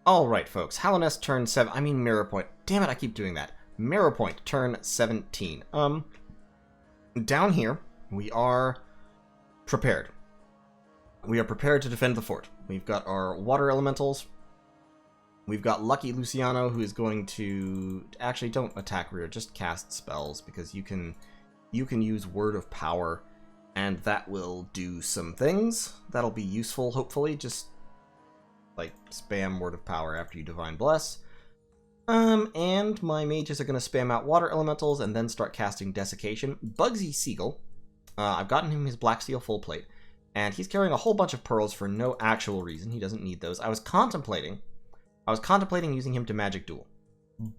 Alright, folks. Hallownest turn 7... I mean Mirrorpoint. Damn it, I keep doing that. Mirrorpoint turn 17. Down here, we are prepared. We are prepared to defend the fort. We've got our water elementals. We've got Lucky Luciano, who is going to... Actually, don't attack rear, just cast spells, because you can use Word of Power, and that will do some things. That'll be useful, hopefully. Just, like, spam Word of Power after you Divine Bless. And my mages are going to spam out Water Elementals and then start casting Desiccation. Bugsy Seagull, I've gotten him his Black Steel Full Plate, and he's carrying a whole bunch of pearls for no actual reason. He doesn't need those. I was contemplating using him to Magic Duel,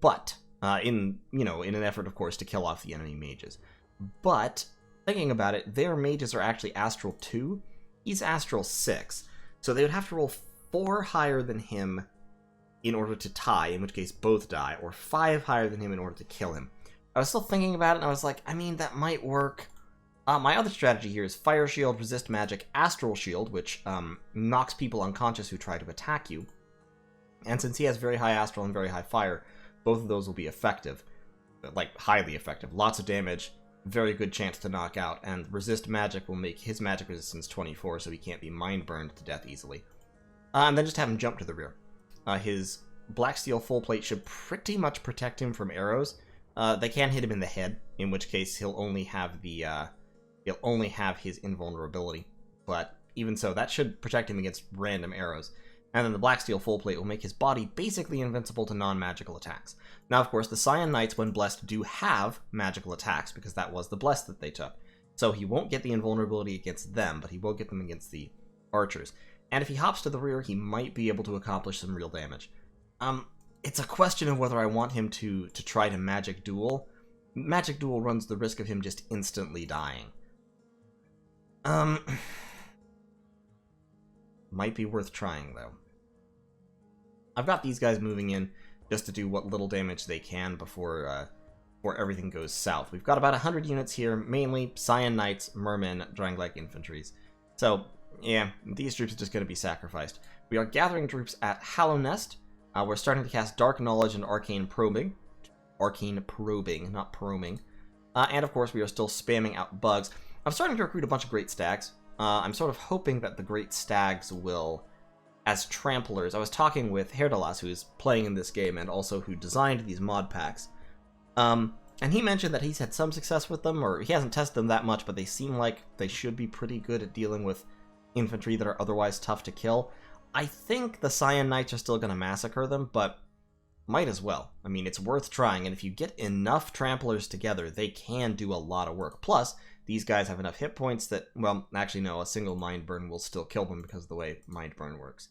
but in an effort, of course, to kill off the enemy mages. But thinking about it, their mages are actually Astral 2. He's Astral 6, so they would have to roll 4 higher than him in order to tie, in which case both die, or 5 higher than him in order to kill him. I was still thinking about it, and I was like, I mean, that might work. My other strategy here is Fire Shield, Resist Magic, Astral Shield, which knocks people unconscious who try to attack you. And since he has very high Astral and very high Fire, both of those will be effective. Like, highly effective. Lots of damage, very good chance to knock out, and Resist Magic will make his magic resistance 24, so he can't be mind burned to death easily. And then just have him jump to the rear. His Black Steel Full Plate should pretty much protect him from arrows. They can hit him in the head, in which case he'll only have his invulnerability. But even so, that should protect him against random arrows. And then the Black Steel Full Plate will make his body basically invincible to non-magical attacks. Now, of course, the Scion Knights, when blessed, do have magical attacks, because that was the bless that they took. So he won't get the invulnerability against them, but he will get them against the archers. And if he hops to the rear, he might be able to accomplish some real damage. It's a question of whether I want him to try to Magic Duel. Magic Duel runs the risk of him just instantly dying. Might be worth trying, though. I've got these guys moving in just to do what little damage they can before everything goes south. We've got about 100 units here, mainly Scion Knights, Mermen, Drangleic Infantries. So, yeah, these troops are just going to be sacrificed. We are gathering troops at Hallownest. We're starting to cast Dark Knowledge and Arcane Probing. Arcane Probing, not Probing. And of course, we are still spamming out bugs. I'm starting to recruit a bunch of Great Stags. I'm sort of hoping that the Great Stags will, as tramplers... I was talking with Haerdalas, who is playing in this game, and also who designed these mod packs. And he mentioned that he's had some success with them, or he hasn't tested them that much, but they seem like they should be pretty good at dealing with infantry that are otherwise tough to kill. I think the Scion Knights are still going to massacre them, but might as well. I mean, it's worth trying, and if you get enough tramplers together, they can do a lot of work. Plus, these guys have enough hit points that, well, actually no, a single Mind Burn will still kill them because of the way Mind Burn works.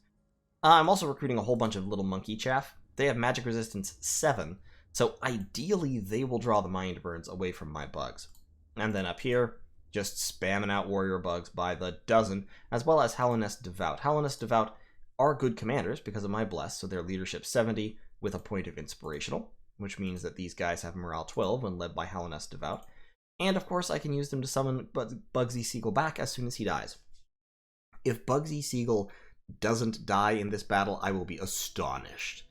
I'm also recruiting a whole bunch of little monkey chaff. They have magic resistance 7, so ideally they will draw the Mind Burns away from my bugs. And then up here, just spamming out warrior bugs by the dozen, as well as Hallownest Devout. Hallownest Devout are good commanders because of my bless, so their leadership 70 with a point of inspirational, which means that these guys have morale 12 when led by Hallownest Devout. And of course I can use them to summon Bugsy Seagull back as soon as he dies. If Bugsy Seagull doesn't die in this battle, I will be astonished.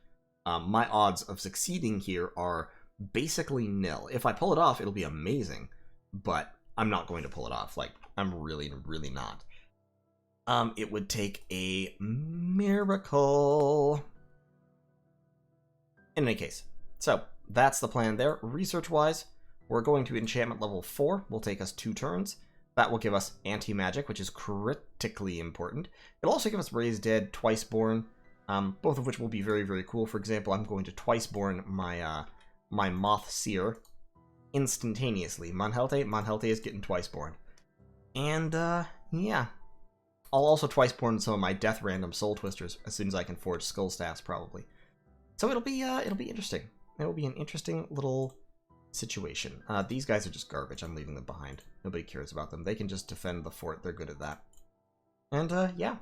My odds of succeeding here are basically nil. If I pull it off, it'll be amazing, but I'm not going to pull it off. Like, I'm really, really not. It would take a miracle. In any case, so that's the plan there. Research-wise, we're going to enchantment level 4. Will take us 2 turns. That will give us anti-magic, which is critically important. It'll also give us Raised Dead, Twiceborn, both of which will be very, very cool. For example, I'm going to Twiceborn my my Moth Seer instantaneously. Manhelte is getting Twiceborn. And, yeah. I'll also Twiceborn some of my Death Random Soul Twisters as soon as I can forge Skull Staffs, probably. So it'll be interesting. It'll be an interesting little situation. These guys are just garbage. I'm leaving them behind. Nobody cares about them. They can just defend the fort. They're good at that. And, yeah.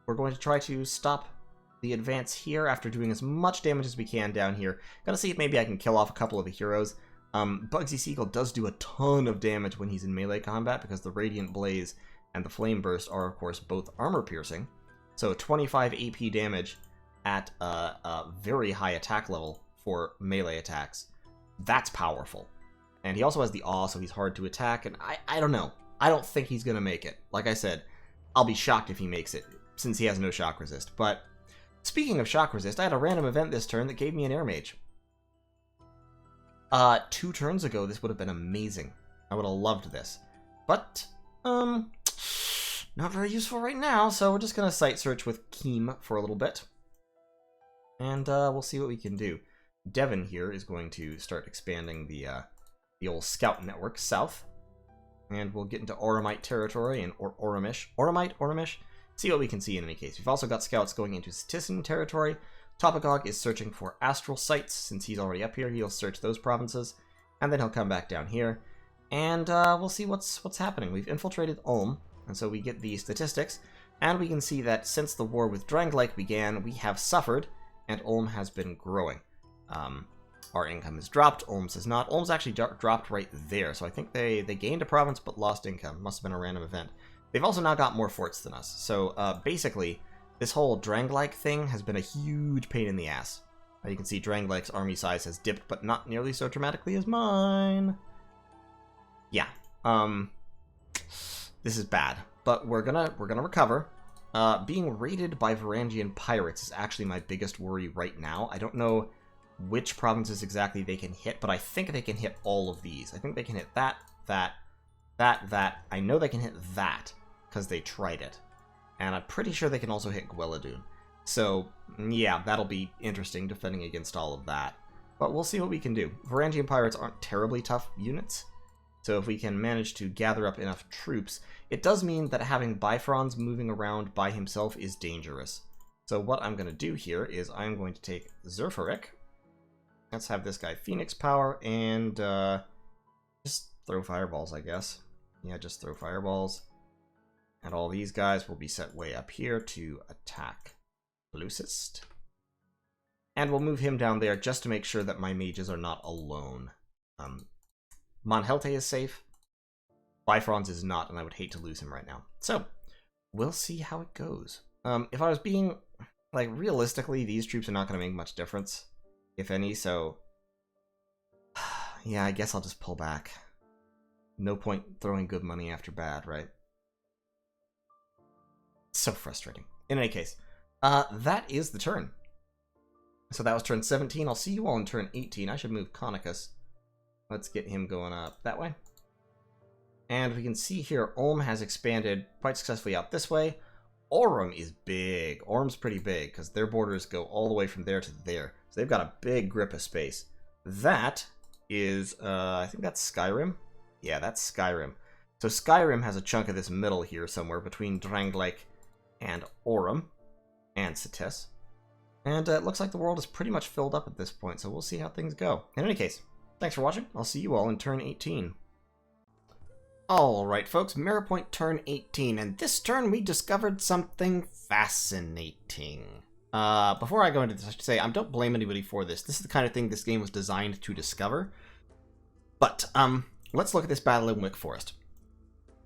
We're going to try to stop the advance here after doing as much damage as we can down here. Gonna see if maybe I can kill off a couple of the heroes. Bugsy Seagull does do a ton of damage when he's in melee combat because the Radiant Blaze and the Flame Burst are, of course, both armor piercing. So 25 AP damage at a very high attack level for melee attacks. That's powerful. And he also has the awe, so he's hard to attack, and I don't know. I don't think he's going to make it. Like I said, I'll be shocked if he makes it, since he has no shock resist. But speaking of shock resist, I had a random event this turn that gave me an air mage. 2 turns ago, this would have been amazing. I would have loved this. But, not very useful right now, so we're just going to site search with Keem for a little bit. And we'll see what we can do. Devin here is going to start expanding the old scout network south. And we'll get into Oromite territory and Orimish. See what we can see in any case. We've also got scouts going into Citizen territory. Topagog is searching for astral sites. Since he's already up here, he'll search those provinces. And then he'll come back down here. And we'll see what's happening. We've infiltrated Ulm, and so we get the statistics. And we can see that since the war with Drangleic began, we have suffered, and Ulm has been growing. Our income has dropped, Ulm's has not. Ulm's actually dropped right there, so I think they gained a province but lost income. Must have been a random event. They've also now got more forts than us, so basically, this whole Drangleic thing has been a huge pain in the ass. You can see Drangleic's army size has dipped, but not nearly so dramatically as mine. Yeah, this is bad, but we're gonna recover. Being raided by Varangian pirates is actually my biggest worry right now. I don't know which provinces exactly they can hit, but I think they can hit all of these. I think they can hit that. I know they can hit that, because they tried it. And I'm pretty sure they can also hit Gweladun. So, yeah, that'll be interesting defending against all of that. But we'll see what we can do. Varangian pirates aren't terribly tough units, so if we can manage to gather up enough troops, it does mean that having Bifrons moving around by himself is dangerous. So what I'm going to do here is I'm going to take Zerfaric. Let's have this guy Phoenix power, and just throw fireballs, I guess. Yeah, just throw fireballs. And all these guys will be set way up here to attack Lucis. And we'll move him down there just to make sure that my mages are not alone. Monhelte is safe. Bifrons is not, and I would hate to lose him right now. So, we'll see how it goes. If I was being, like, realistically, these troops are not going to make much difference, if any, so yeah, I guess I'll just pull back. No point throwing good money after bad, right? So frustrating. In any case, that is the turn. So that was turn 17. I'll see you all in turn 18. I should move Conicus. Let's get him going up that way. And we can see here, Ulm has expanded quite successfully out this way. Orem is big. Orem's pretty big, because their borders go all the way from there to there. So they've got a big grip of space. That is, I think that's Skyrim. Yeah, that's Skyrim. So Skyrim has a chunk of this middle here somewhere between Drangleic and Orem and Citis. And it looks like the world is pretty much filled up at this point, so we'll see how things go. In any case, thanks for watching. I'll see you all in turn 18. Alright folks, Mirrorpoint turn 18, and this turn we discovered something fascinating. Before I go into this, I should say, I don't blame anybody for this. This is the kind of thing this game was designed to discover. But, let's look at this battle in Wick Forest.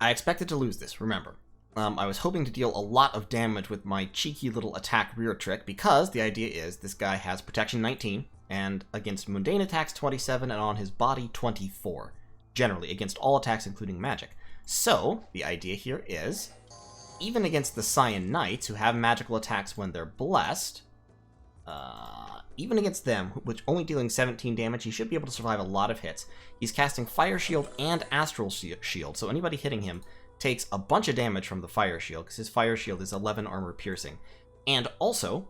I expected to lose this, remember. I was hoping to deal a lot of damage with my cheeky little attack rear trick, because the idea is this guy has protection 19, and against mundane attacks 27, and on his body 24. Generally, against all attacks including magic. So, the idea here is, even against the Scion Knights, who have magical attacks when they're blessed, even against them, which only dealing 17 damage, he should be able to survive a lot of hits. He's casting Fire Shield and Astral Shield, so anybody hitting him takes a bunch of damage from the Fire Shield, because his Fire Shield is 11 armor piercing. And also,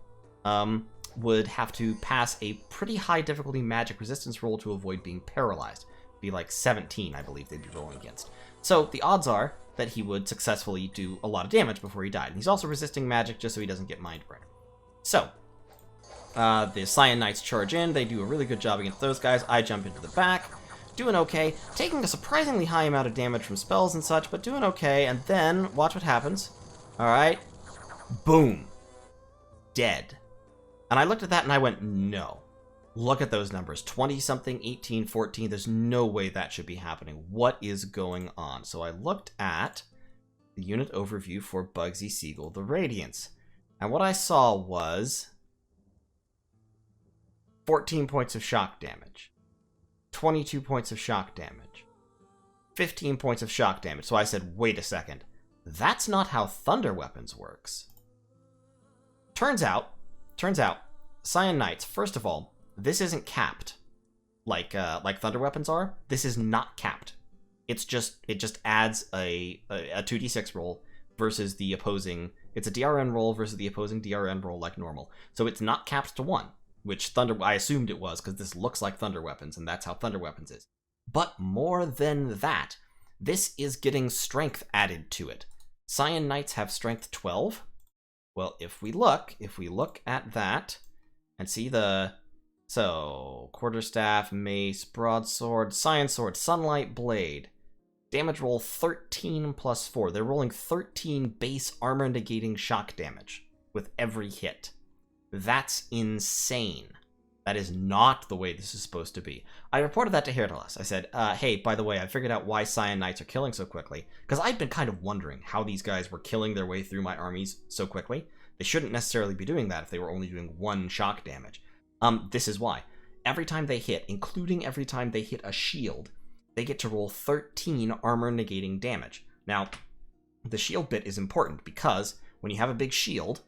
would have to pass a pretty high difficulty magic resistance roll to avoid being paralyzed. Be like 17, I believe they'd be rolling against. So the odds are that he would successfully do a lot of damage before he died. And he's also resisting magic just so he doesn't get Mind Burner. So, the Scion Knights charge in. They do a really good job against those guys. I jump into the back, doing okay, taking a surprisingly high amount of damage from spells and such, but doing okay. And then, watch what happens. Alright. Boom. Dead. And I looked at that and I went, no. Look at those numbers. 20-something, 18, 14. There's no way that should be happening. What is going on? So I looked at the unit overview for Bugsy Siegel the Radiance. And what I saw was 14 points of shock damage, 22 points of shock damage, 15 points of shock damage. So I said, wait a second, that's not how thunder weapons works. Turns out, Scion Knights, first of all, this isn't capped like thunder weapons are. This is not capped. It just adds a 2d6 roll versus the opposing. It's a DRN roll versus the opposing DRN roll like normal. So it's not capped to 1, which I assumed it was because this looks like thunder weapons and that's how thunder weapons is. But more than that, this is getting strength added to it. Scion Knights have strength 12. Well, if we look at that and see quarterstaff, mace, broadsword, Scion sword, sunlight blade, damage roll 13 plus 4. They're rolling 13 base armor negating shock damage with every hit. That's insane. That is not the way this is supposed to be. I reported that to Haerdalas. I said, hey, by the way, I figured out why Scion Knights are killing so quickly. Because I'd been kind of wondering how these guys were killing their way through my armies so quickly. They shouldn't necessarily be doing that if they were only doing 1 shock damage. This is why. Every time they hit, including every time they hit a shield, they get to roll 13 armor negating damage. Now, the shield bit is important because when you have a big shield,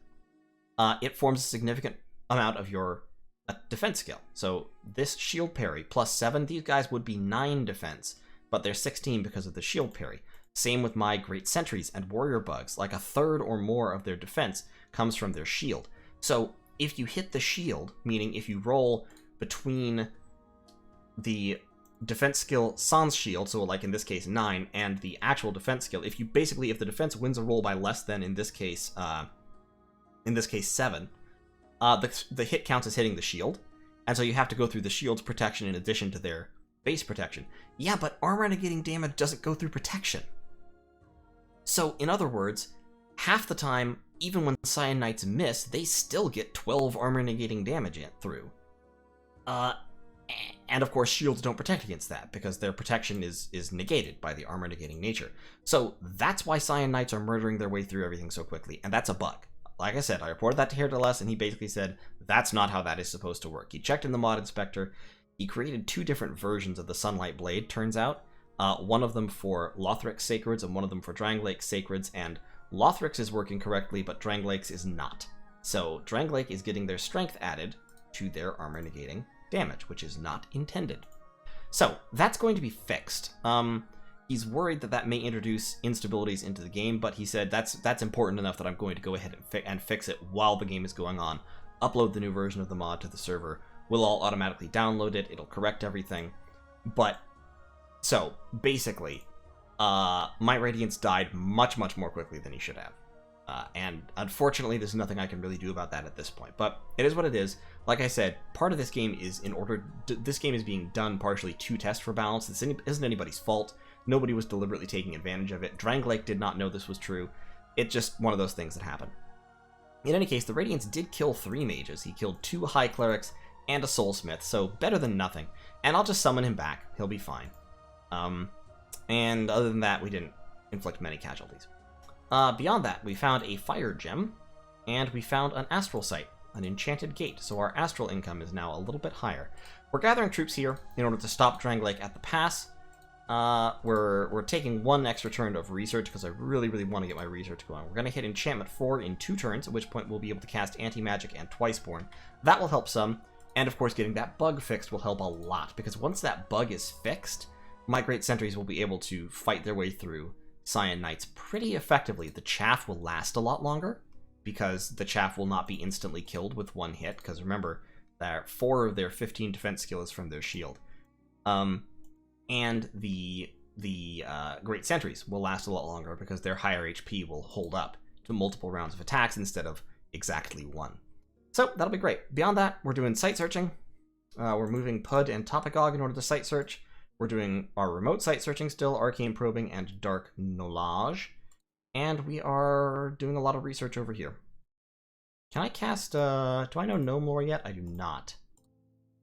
it forms a significant amount of your defense skill. So this shield parry plus 7, these guys would be 9 defense, but they're 16 because of the shield parry. Same with my great sentries and warrior bugs, like a third or more of their defense comes from their shield. So if you hit the shield, meaning if you roll between the defense skill sans shield, so like in this case 9, and the actual defense skill, if the defense wins a roll by less than in this case 7, the hit counts as hitting the shield, and so you have to go through the shield's protection in addition to their base protection. Yeah, but armor negating damage doesn't go through protection. So in other words, half the time, even when Scion Knights miss, they still get 12 armor negating damage through. And of course, shields don't protect against that, because their protection is negated by the armor negating nature. So that's why Scion Knights are murdering their way through everything so quickly, and that's a bug. Like I said, I reported that to Haerdalas, and he basically said, that's not how that is supposed to work. He checked in the mod inspector, he created 2 different versions of the Sunlight Blade, turns out. One of them for Lothric's Sacreds, and one of them for Dranglake's Sacreds, and Lothric's is working correctly, but Dranglake's is not. So Dranglake is getting their strength added to their armor negating damage, which is not intended. So that's going to be fixed. He's worried that may introduce instabilities into the game, but he said that's important enough that I'm going to go ahead and fix it while the game is going on. Upload the new version of the mod to the server. We'll all automatically download it. It'll correct everything. But so basically, my Radiance died much more quickly than he should have. And unfortunately, there's nothing I can really do about that at this point. But it is what it is. Like I said, part of this game is this game is being done partially to test for balance. This isn't anybody's fault. Nobody was deliberately taking advantage of it. Dranglake did not know this was true. It's just one of those things that happen. In any case, the Radiance did kill 3 mages. He killed 2 high clerics and a soulsmith, so better than nothing. And I'll just summon him back. He'll be fine. And other than that, we didn't inflict many casualties. Beyond that, we found a fire gem, and we found an astral site, an enchanted gate, so our astral income is now a little bit higher. We're gathering troops here in order to stop Dranglake at the pass. We're taking 1 extra turn of research because I really want to get my research going. We're going to hit enchantment 4 in 2 turns, at which point we'll be able to cast anti-magic and Twiceborn. That will help some, and of course getting that bug fixed will help a lot, because once that bug is fixed, my great sentries will be able to fight their way through Scion Knights pretty effectively. The chaff will last a lot longer, because the chaff will not be instantly killed with 1 hit, because remember, 4 of their 15 defense skill is from their shield. And the great sentries will last a lot longer, because their higher HP will hold up to multiple rounds of attacks instead of exactly 1. So that'll be great. Beyond that, we're doing site searching. We're moving Pud and Topagog in order to site search. We're doing our remote site searching still, arcane probing, and dark knowledge. And we are doing a lot of research over here. Can I cast, do I know Gnome Lore yet? I do not.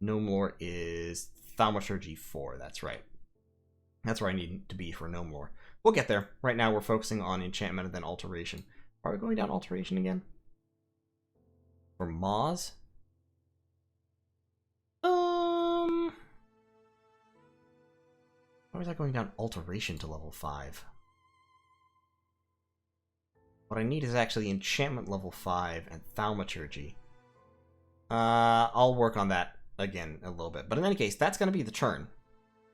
Gnome Lore is Thaumaturgy 4, that's right. That's where I need to be for Gnome Lore. We'll get there. Right now we're focusing on enchantment and then alteration. Are we going down alteration again? For Moz? Why was I going down alteration to level 5? What I need is actually enchantment level 5 and thaumaturgy. I'll work on that again a little bit. But in any case, that's going to be the turn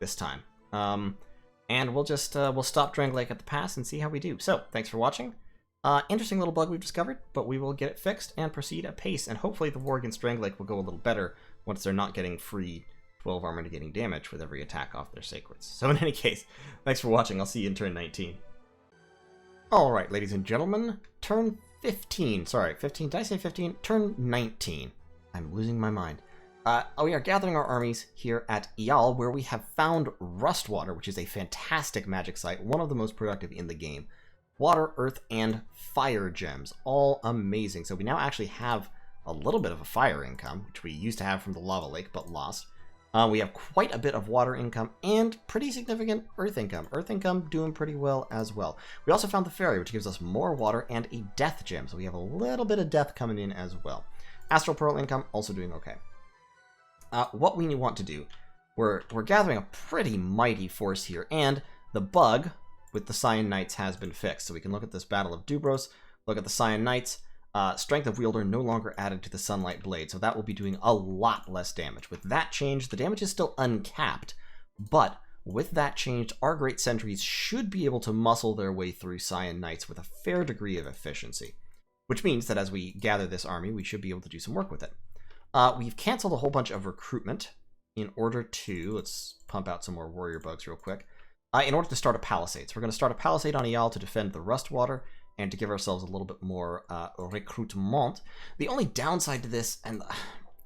this time. And we'll just we'll stop Drangleic at the pass and see how we do. So, thanks for watching. Interesting little bug we've discovered, but we will get it fixed and proceed at pace. And hopefully the war against Drangleic will go a little better once they're not getting free 12 armor negating damage with every attack off their sacreds. So in any case, thanks for watching. I'll see you in turn 19. Alright, ladies and gentlemen, turn 15. Sorry, 15. Did I say 15? Turn 19. I'm losing my mind. We are gathering our armies here at Ial, where we have found Rustwater, which is a fantastic magic site, one of the most productive in the game. Water, earth, and fire gems. All amazing. So we now actually have a little bit of a fire income, which we used to have from the lava lake, but lost. We have quite a bit of water income and pretty significant earth income. Earth income doing pretty well as well. We also found the fairy, which gives us more water and a death gem. So we have a little bit of death coming in as well. Astral Pearl income also doing okay. What we want to do, we're gathering a pretty mighty force here, and the bug with the Scion Knights has been fixed. So we can look at this Battle of Dubros, look at the Scion Knights. Strength of Wielder no longer added to the Sunlight Blade, so that will be doing a lot less damage. With that change, the damage is still uncapped, but with that change, our Great Sentries should be able to muscle their way through Scion Knights with a fair degree of efficiency, which means that as we gather this army, we should be able to do some work with it. We've canceled a whole bunch of recruitment in order to, let's pump out some more warrior bugs real quick, in order to start a palisade. So we're going to start a palisade on Ial to defend the Rustwater, and to give ourselves a little bit more recruitment. The only downside to this, and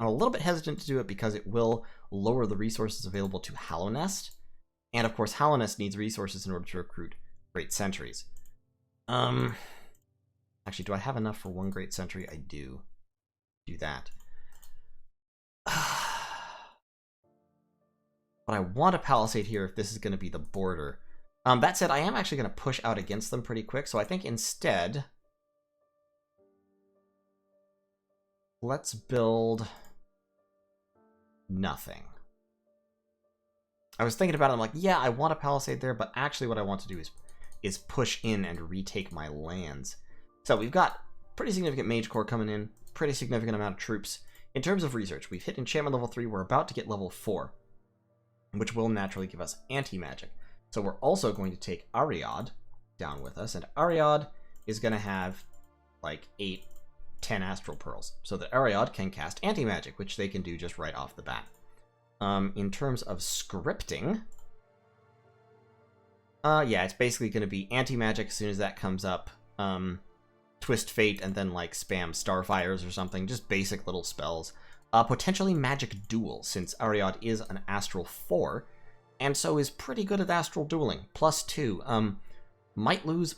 I'm a little bit hesitant to do it because it will lower the resources available to Hallownest, and of course Hallownest needs resources in order to recruit Great Sentries. Actually, do I have enough for one Great Sentry? I do. Do that. But I want a palisade here if this is going to be the border. That said, I am actually going to push out against them pretty quick, so I think instead, let's build nothing. I was thinking about it, I'm like, yeah, I want a palisade there, but actually what I want to do is push in and retake my lands. So we've got pretty significant mage corps coming in, pretty significant amount of troops. In terms of research, we've hit enchantment level 3, we're about to get level 4, which will naturally give us anti-magic. So we're also going to take Ariad down with us, and Ariad is going to have like 8, 10 Astral Pearls, so that Ariad can cast Anti-Magic, which they can do just right off the bat. In terms of scripting, yeah, it's basically going to be Anti-Magic as soon as that comes up, Twist Fate, and then like spam Starfires or something, just basic little spells. Potentially Magic Duel, since Ariad is an Astral 4, and so is pretty good at astral dueling. +2. Might lose.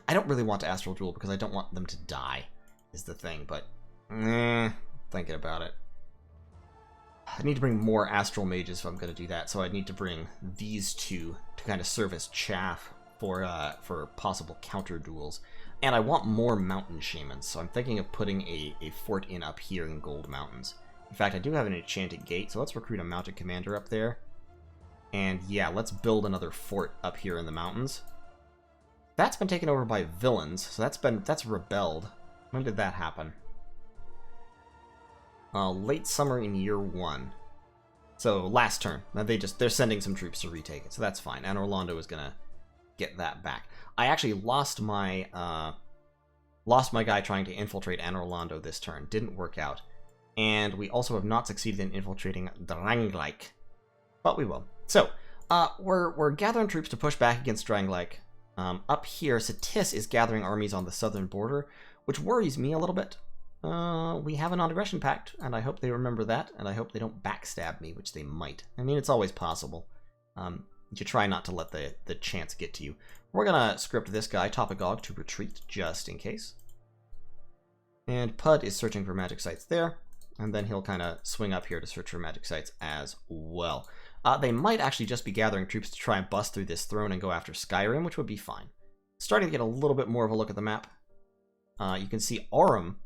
I don't really want to astral duel because I don't want them to die, is the thing, but thinking about it. I need to bring more astral mages if I'm going to do that, so I need to bring these two to kind of serve as chaff for possible counter duels. And I want more mountain shamans, so I'm thinking of putting a fort in up here in Gold Mountains. In fact, I do have an enchanted gate, so let's recruit a mounted commander up there. And yeah, let's build another fort up here in the mountains. That's been taken over by villains, so that's rebelled. When did that happen? Late summer in year 1. So last turn. Now they're sending some troops to retake it, so that's fine. Anor Londo is gonna get that back. I actually lost my guy trying to infiltrate Anor Londo this turn. Didn't work out. And we also have not succeeded in infiltrating Drangleic. But we will. So, we're gathering troops to push back against Drangleic. Up here, Satis is gathering armies on the southern border, which worries me a little bit. We have a non-aggression pact, and I hope they remember that, and I hope they don't backstab me, which they might. I mean, it's always possible. You try not to let the chance get to you. We're gonna script this guy, Topagog, to retreat, just in case. And Pud is searching for magic sites there, and then he'll kind of swing up here to search for magic sites as well. They might actually just be gathering troops to try and bust through this throne and go after Skyrim, which would be fine. Starting to get a little bit more of a look at the map. You can see Aurum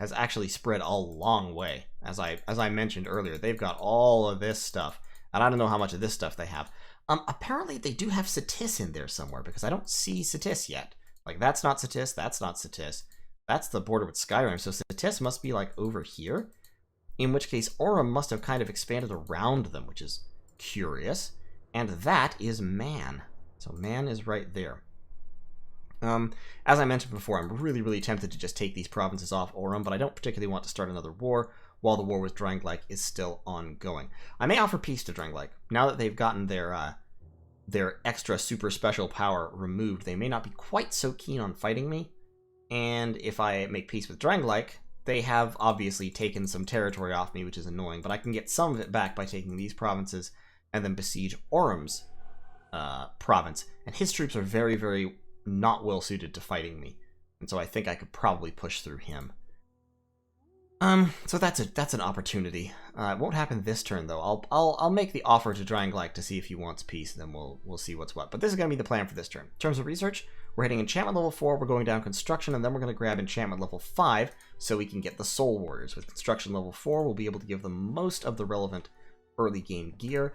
has actually spread a long way. As I mentioned earlier, they've got all of this stuff, and I don't know how much of this stuff they have. Apparently they do have Satis in there somewhere, because I don't see Satis yet. Like, that's not Satis, that's not Satis. That's the border with Skyrim, so Satis must be, like, over here. In which case, Aurum must have kind of expanded around them, which is curious. And that is Man. So Man is right there. As I mentioned before, I'm really, really tempted to just take these provinces off Aurum, but I don't particularly want to start another war while the war with Drangleic is still ongoing. I may offer peace to Drangleic. Now that they've gotten their extra super special power removed, they may not be quite so keen on fighting me. And if I make peace with Drangleic, they have obviously taken some territory off me, which is annoying, but I can get some of it back by taking these provinces and then besiege Aurum's province. And his troops are very, very not well suited to fighting me, and so I think I could probably push through him. So that's an opportunity. It won't happen this turn though. I'll make the offer to Drangleic to see if he wants peace, and then we'll see what's what. But this is gonna be the plan for this turn. In terms of research, we're hitting enchantment level 4, we're going down construction, and then we're gonna grab enchantment level 5 so we can get the soul warriors. With construction level 4, we'll be able to give them most of the relevant early game gear.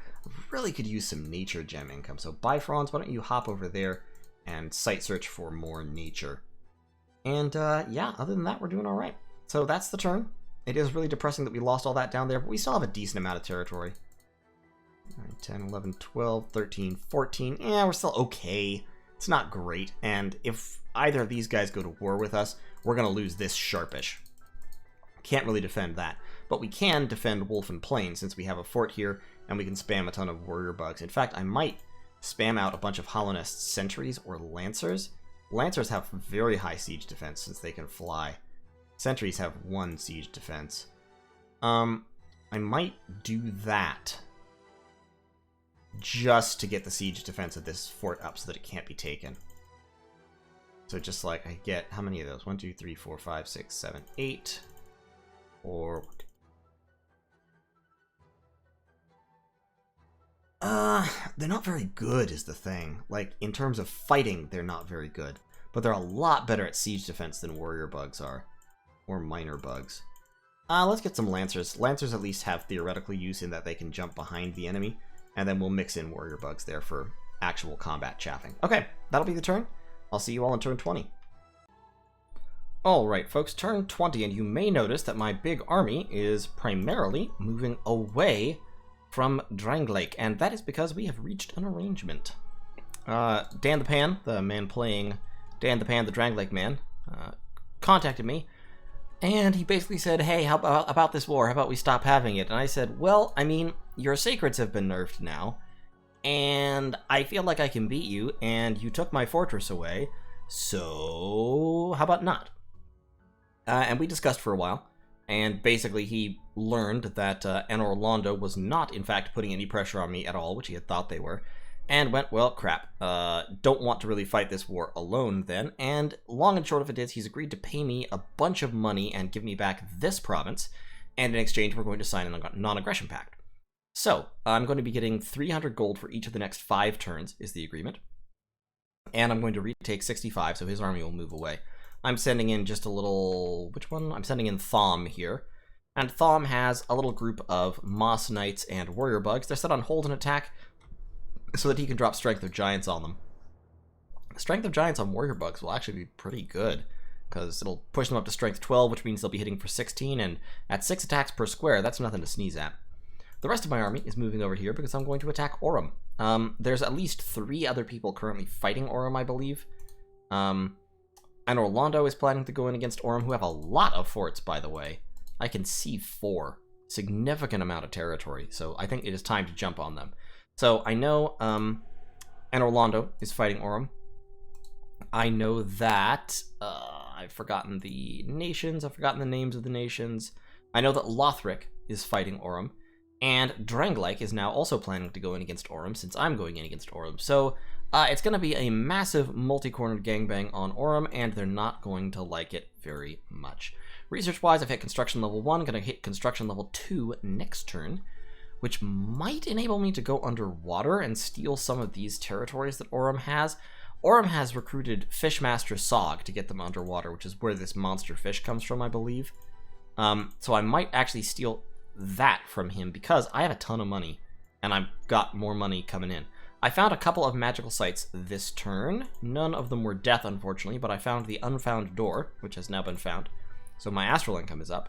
Really could use some nature gem income. So Bifrons, why don't you hop over there and site search for more nature. And yeah, other than that, we're doing all right. So that's the turn. It is really depressing that we lost all that down there, but we still have a decent amount of territory. 9, 10, 11, 12, 13, 14. Yeah, we're still okay. It's not great. And if either of these guys go to war with us, we're going to lose this Sharpish. Can't really defend that. But we can defend Wolf and Plain, since we have a fort here, and we can spam a ton of warrior bugs. In fact, I might spam out a bunch of Hallownest sentries or lancers. Lancers have very high siege defense since they can fly. Sentries have 1 siege defense. I might do that just to get the siege defense of this fort up so that it can't be taken. So just like I get, how many of those? 1, 2, 3, 4, 5, 6, 7, 8. Or they're not very good is the thing. Like, in terms of fighting, they're not very good. But they're a lot better at siege defense than warrior bugs are. Or minor bugs. Let's get some lancers. Lancers at least have theoretical use in that they can jump behind the enemy. And then we'll mix in warrior bugs there for actual combat chaffing. Okay, that'll be the turn. I'll see you all in turn 20. Alright folks, turn 20, and you may notice that my big army is primarily moving away from Drangleic, and that is because we have reached an arrangement. Dan the Pan, the man playing Dan the Pan, the Drangleic man, contacted me, and he basically said, hey, how about this war? How about we stop having it? And I said, well, I mean, your sacreds have been nerfed now, and I feel like I can beat you, and you took my fortress away, so how about not? And we discussed for a while, and basically he learned that Anor Londo was not, in fact, putting any pressure on me at all, which he had thought they were, and went, well, crap, don't want to really fight this war alone then, and long and short of it is he's agreed to pay me a bunch of money and give me back this province, and in exchange we're going to sign a non-aggression pact. So, I'm going to be getting 300 gold for each of the next 5 turns, is the agreement, and I'm going to retake 65, so his army will move away. I'm sending in just a little... which one? I'm sending in Thom here. And Thom has a little group of Moss Knights and Warrior Bugs. They're set on hold and attack so that he can drop Strength of Giants on them. Strength of Giants on Warrior Bugs will actually be pretty good, because it'll push them up to Strength 12, which means they'll be hitting for 16, and at 6 attacks per square, that's nothing to sneeze at. The rest of my army is moving over here because I'm going to attack Aurum. There's at least 3 other people currently fighting Aurum, I believe. Anor Londo is planning to go in against Aurum, who have a lot of forts, by the way. I can see 4. Significant amount of territory, so I think it is time to jump on them. So I know Anor Londo is fighting Aurum. I know that... I've forgotten the nations, I've forgotten the names of the nations. I know that Lothric is fighting Aurum, and Drangleic is now also planning to go in against Aurum, since I'm going in against Aurum. So... it's going to be a massive multi-cornered gangbang on Aurum, and they're not going to like it very much. Research-wise, I've hit construction level 1, going to hit construction level 2 next turn, which might enable me to go underwater and steal some of these territories that Aurum has. Aurum has recruited Fishmaster Sog to get them underwater, which is where this monster fish comes from, I believe. So I might actually steal that from him, because I have a ton of money, and I've got more money coming in. I found a couple of magical sites this turn. None of them were death, unfortunately, but I found the unfound door, which has now been found. So my astral income is up.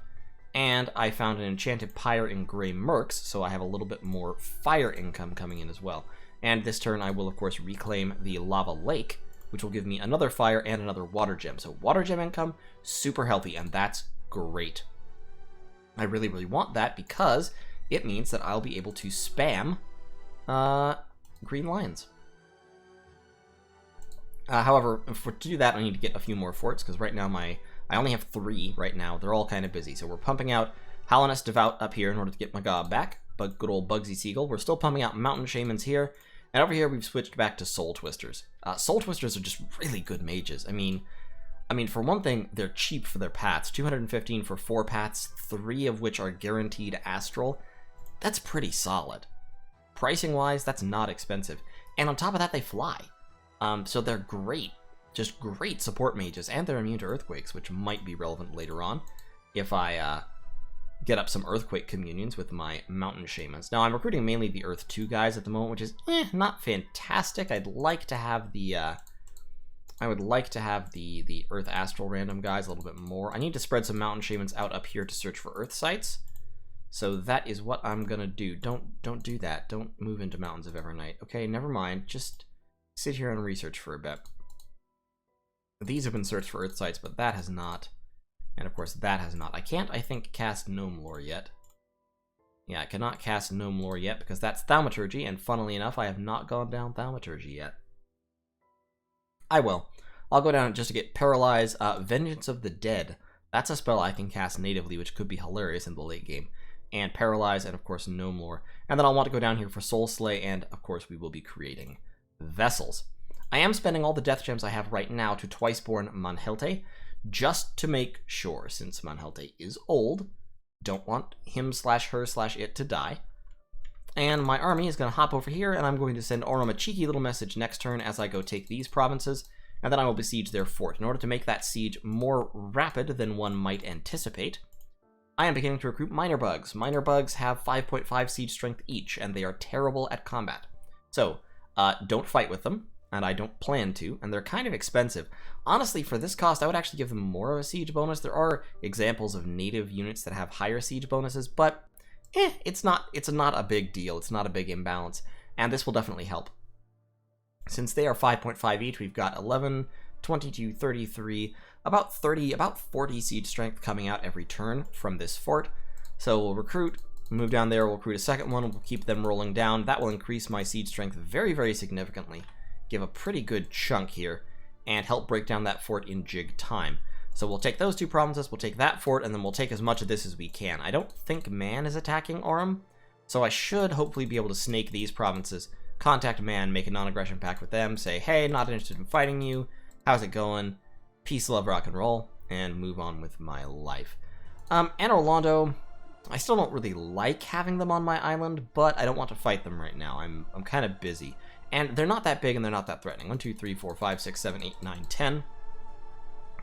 And I found an enchanted pyre in Grey Mercs, so I have a little bit more fire income coming in as well. And this turn I will, of course, reclaim the lava lake, which will give me another fire and another water gem. So water gem income, super healthy, and that's great. I really, really want that because it means that I'll be able to spam green lions. However, to do that, I need to get a few more forts, because right now I only have 3 right now. They're all kind of busy. So we're pumping out Hallownest Devout up here in order to get my god back. But good old Bugsy Seagull. We're still pumping out Mountain Shamans here. And over here, we've switched back to Soul Twisters. Soul Twisters are just really good mages. I mean, for one thing, they're cheap for their paths. 215 for 4 paths, 3 of which are guaranteed astral. That's pretty solid. Pricing-wise, that's not expensive. And on top of that, they fly. So they're great. Just great support mages, and they're immune to earthquakes, which might be relevant later on if I get up some earthquake communions with my mountain shamans. Now, I'm recruiting mainly the Earth 2 guys at the moment, which is not fantastic. I'd like to have the the Earth Astral random guys a little bit more. I need to spread some mountain shamans out up here to search for Earth sites. So that is what I'm gonna do. Don't do that. Don't move into Mountains of Evernight. Okay, never mind. Just sit here and research for a bit. These have been searched for Earth sites, but that has not. And of course, that has not. I can't, I think, cast Gnome Lore yet. Yeah, I cannot cast Gnome Lore yet because that's Thaumaturgy, and funnily enough, I have not gone down Thaumaturgy yet. I will. I'll go down just to get Paralyze. Vengeance of the Dead. That's a spell I can cast natively, which could be hilarious in the late game. And Paralyze, and of course, Gnome Lore. And then I'll want to go down here for Soul Slay, and of course, we will be creating Vessels. I am spending all the death gems I have right now to Twiceborn Manhelte, just to make sure, since Manhelte is old, don't want him/her/it to die. And my army is going to hop over here, and I'm going to send Aurum a cheeky little message next turn as I go take these provinces, and then I will besiege their fort. In order to make that siege more rapid than one might anticipate, I am beginning to recruit Minor Bugs. Minor Bugs have 5.5 siege strength each, and they are terrible at combat. So, don't fight with them. And I don't plan to, and they're kind of expensive. Honestly, for this cost, I would actually give them more of a siege bonus. There are examples of native units that have higher siege bonuses, but it's not a big deal. It's not a big imbalance, and this will definitely help. Since they are 5.5 each, we've got 11, 22, 33, about 40 siege strength coming out every turn from this fort. So we'll recruit, move down there, we'll recruit a second one, we'll keep them rolling down. That will increase my siege strength very, very significantly. Give a pretty good chunk here, and help break down that fort in jig time. So we'll take those 2 provinces, we'll take that fort, and then we'll take as much of this as we can. I don't think Man is attacking Aurum, so I should hopefully be able to snake these provinces, contact Man, make a non-aggression pact with them, say, hey, not interested in fighting you, how's it going, peace, love, rock and roll, and move on with my life. Anor Londo, I still don't really like having them on my island, but I don't want to fight them right now. I'm kind of busy. And they're not that big and they're not that threatening. 1, 2, 3, 4, 5, 6, 7, 8, 9, 10.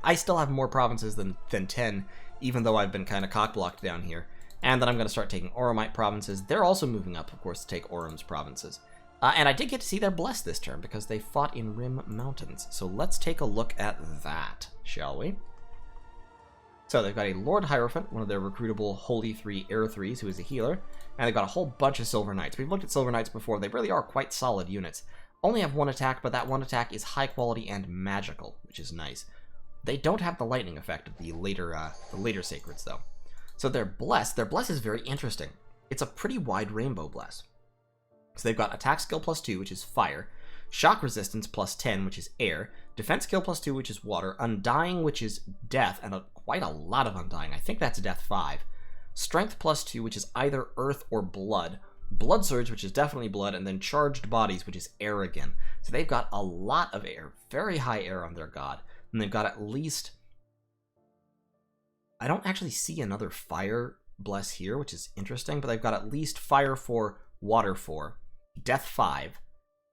I still have more provinces than 10, even though I've been kind of cock-blocked down here. And then I'm going to start taking Aurumite provinces. They're also moving up, of course, to take Aurum's provinces. And I did get to see their Bless this turn because they fought in Rim Mountains. So let's take a look at that, shall we? So they've got a Lord Hierophant, one of their recruitable Holy 3 Air 3s, who is a healer. And they've got a whole bunch of Silver Knights. We've looked at Silver Knights before. They really are quite solid units. Only have 1 attack, but that 1 attack is high quality and magical, which is nice. They don't have the lightning effect of the later Sacreds, though. So their Bless is very interesting. It's a pretty wide rainbow Bless. So they've got attack skill +2, which is fire, shock resistance +10, which is air, defense skill +2, which is water, undying, which is death, and quite a lot of undying. I think that's death 5. Strength +2, which is either earth or blood. Blood surge, which is definitely blood, and then charged bodies, which is air again. So they've got a lot of air, very high air on their god. And they've got at least... I don't actually see another fire bless here, which is interesting, but they've got at least fire 4, water 4, death 5.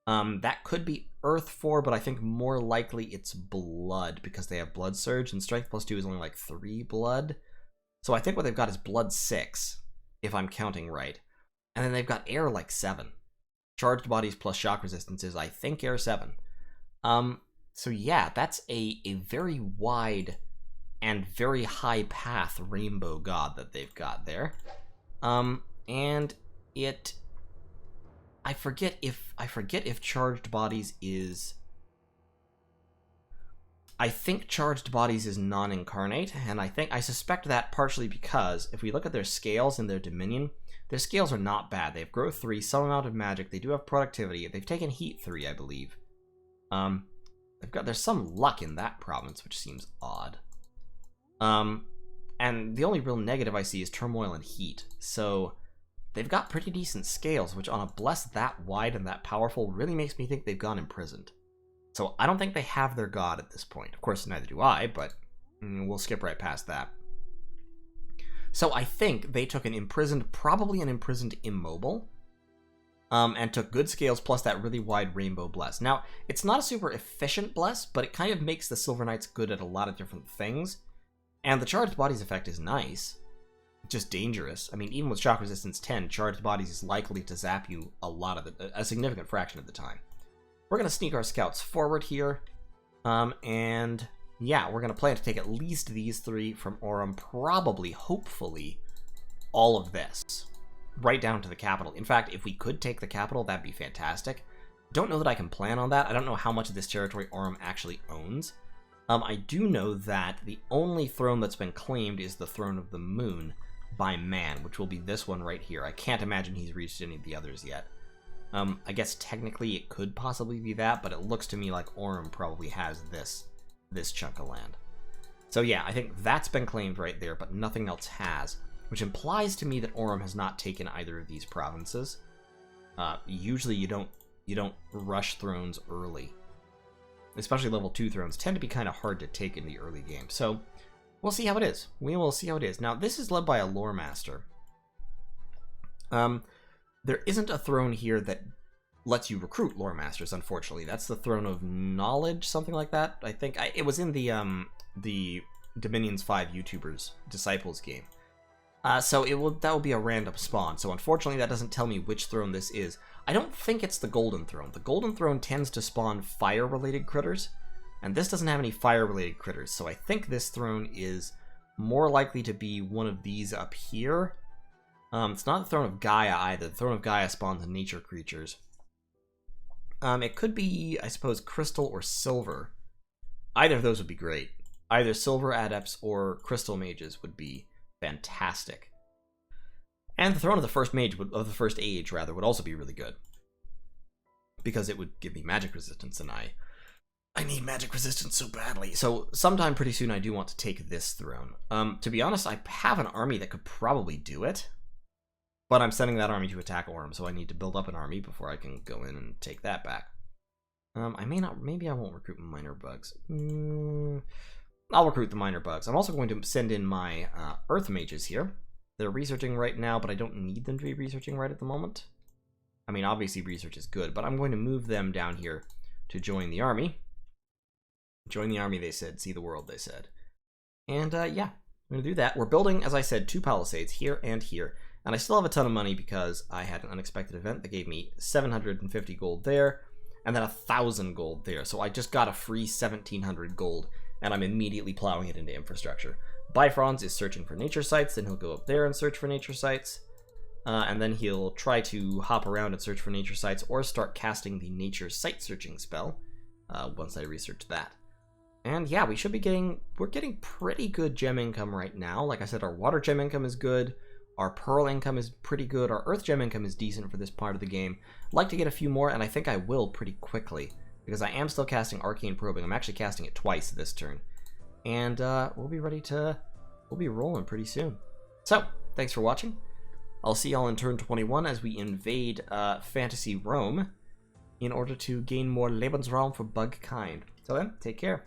That could be earth 4, but I think more likely it's blood because they have blood surge, and strength +2 is only like 3 blood. So I think what they've got is blood 6, if I'm counting right. And then they've got air like 7. Charged bodies plus shock resistance is, I think, Air 7. So yeah, that's a very wide and very high path rainbow god that they've got there. And it... I forget if charged bodies is... I think charged bodies is non-incarnate, and I suspect that partially because if we look at their scales in their Dominion, their scales are not bad. They have growth 3, some amount of magic, they do have productivity, they've taken heat 3, I believe. There's some luck in that province, which seems odd. And the only real negative I see is turmoil and heat, so they've got pretty decent scales, which on a bless that wide and that powerful really makes me think they've gone imprisoned. So I don't think they have their god at this point. Of course, neither do I, but we'll skip right past that. So I think they took an imprisoned, probably an imprisoned immobile, and took good scales plus that really wide rainbow bless. Now, it's not a super efficient bless, but it kind of makes the Silver Knights good at a lot of different things. And the charged bodies effect is nice, just dangerous. I mean, even with shock resistance 10, charged bodies is likely to zap you a significant fraction of the time. We're going to sneak our scouts forward here, and yeah, we're going to plan to take at least these 3 from Aurum, probably, hopefully, all of this, right down to the capital. In fact, if we could take the capital, that'd be fantastic. Don't know that I can plan on that. I don't know how much of this territory Aurum actually owns. I do know that the only throne that's been claimed is the Throne of the Moon by man, which will be this one right here. I can't imagine he's reached any of the others yet. I guess technically it could possibly be that, but it looks to me like Aurum probably has this chunk of land. So yeah, I think that's been claimed right there, but nothing else has, which implies to me that Aurum has not taken either of these provinces. Usually you don't rush thrones early. Especially level 2 thrones tend to be kind of hard to take in the early game. So we'll see how it is. We will see how it is. Now, this is led by a lore master. There isn't a throne here that lets you recruit lore masters, unfortunately. That's the Throne of Knowledge, something like that. I think it was in the Dominions 5 YouTubers Disciples game. So that will be a random spawn. So unfortunately, that doesn't tell me which throne this is. I don't think it's the Golden Throne. The Golden Throne tends to spawn fire-related critters, and this doesn't have any fire-related critters. So I think this throne is more likely to be one of these up here. It's not the Throne of Gaia either. The Throne of Gaia spawns nature creatures. It could be, I suppose, crystal or silver. Either of those would be great. Either silver adepts or crystal mages would be fantastic. And the Throne of the First Age would also be really good, because it would give me magic resistance, and I need magic resistance so badly. So sometime pretty soon I do want to take this throne. To be honest, I have an army that could probably do it, but I'm sending that army to attack Aurum, so I need to build up an army before I can go in and take that back. Maybe I won't recruit minor bugs. I'll recruit the minor bugs. I'm also going to send in my earth mages here. They're researching right now, but I don't need them to be researching right at the moment. I mean, obviously research is good, but I'm going to move them down here to join the army. Join the army, they said. See the world, they said. And yeah, I'm going to do that. We're building, as I said, 2 palisades here and here. And I still have a ton of money because I had an unexpected event that gave me 750 gold there, and then 1,000 gold there. So I just got a free 1,700 gold, and I'm immediately plowing it into infrastructure. Bifrons is searching for nature sites, then he'll go up there and search for nature sites. And then he'll try to hop around and search for nature sites, or start casting the nature site searching spell once I research that. And yeah, we're getting pretty good gem income right now. Like I said, our water gem income is good. Our pearl income is pretty good. Our earth gem income is decent for this part of the game. I'd like to get a few more, and I think I will pretty quickly, because I am still casting Arcane Probing. I'm actually casting it twice this turn. And we'll be rolling pretty soon. So, thanks for watching. I'll see y'all in turn 21 as we invade Fantasy Rome in order to gain more Lebensraum for bug kind. So then, take care.